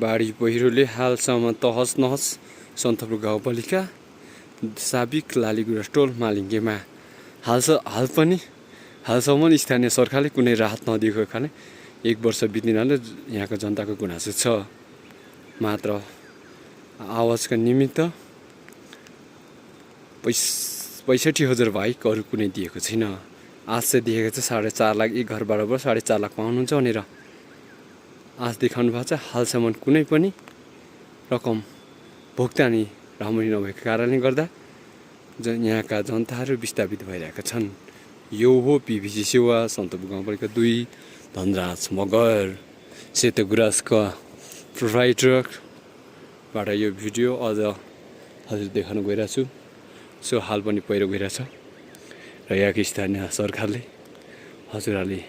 बाढी पहिरोले हालसम्म तहस नहस सन्तपुर गाउँपालिका साबिक लालीगुराँस टोल मालिङ्गेमा हालसम्म स्थानीय सरकारले कुनै राहत नदिएको कारण 1 वर्ष बितिनाले यहाँको जनताको गुनासो छ। मात्र आवाजका निमित्त 65,000 बाहेक अरू कुनै दिएको छैन। आज चाहिँ दिएको चाहिँ 4.5 लाख, एक घर बराबर 4.5 लाख पाउनुहुन्छ भनेर आज देखाउनु भएको छ। हालसम्म कुनै पनि रकम भुक्तानी राम्ररी नभएको कारणले गर्दा यहाँका जनताहरू विस्थापित भइरहेका छन्। यो हो पिभिसी सेवा सन्तपुर गाउँपालिका 2 धनराज मगर सेतो गुराँसका प्रोभाइडरबाट यो भिडियो अझ हजुर देखाउन गइरहेको छु। सो हाल पनि पहिरो गइरहेछ र यहाँको स्थानीय सरकारले हजुरहरूले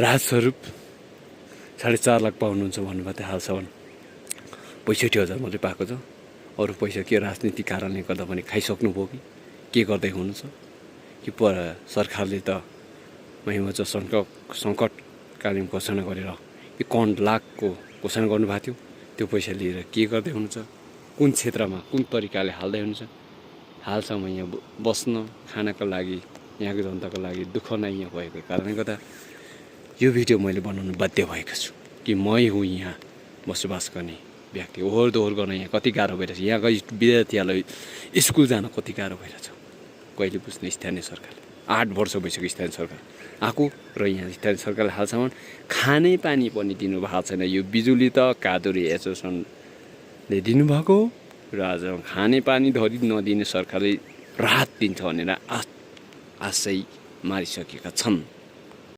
राहत स्वरूप 4.5 लाख पाउनुहुन्छ भन्नुभएको थियो। हालसम्म 65,000 मात्रै पाएको छ। अरू पैसा के राजनीतिक कारणले गर्दा पनि खाइसक्नुभयो के गर्दै हुनुहुन्छ कि सरकारले त महिमाच सङ्कटकालीन घोषणा गरेर 51 लाखको घोषणा गर्नुभएको थियो। त्यो पैसा लिएर के गर्दै हुनुहुन्छ, कुन क्षेत्रमा कुन तरिकाले हाल्दै हुनुहुन्छ। हालसम्म यहाँ बस्न खानाको लागि यहाँको जनताको लागि दुःख नै यहाँ भएको कारणले गर्दा यो भिडियो मैले बनाउनु बाध्य भएको छु कि मै हुँ यहाँ बसोबास गर्ने व्यक्ति। ओहोर दोहोर गर्न यहाँ कति गाह्रो भइरहेछ। यहाँको विद्यार्थीहरूलाई स्कुल जान कति गाह्रो भइरहेछ। कहिले बुझ्ने स्थानीय सरकारले 8 वर्ष भइसक्यो स्थानीय सरकार आएको र यहाँ स्थानीय सरकारले हालसम्म खाने पानी पनि दिनुभएको छैन। यो बिजुली त कादुरी एसोसिएसनले दिनुभएको र आज खाने पानी धरि नदिने सरकारले राहत दिन्छ भनेर आशै मारिसकेका छन्।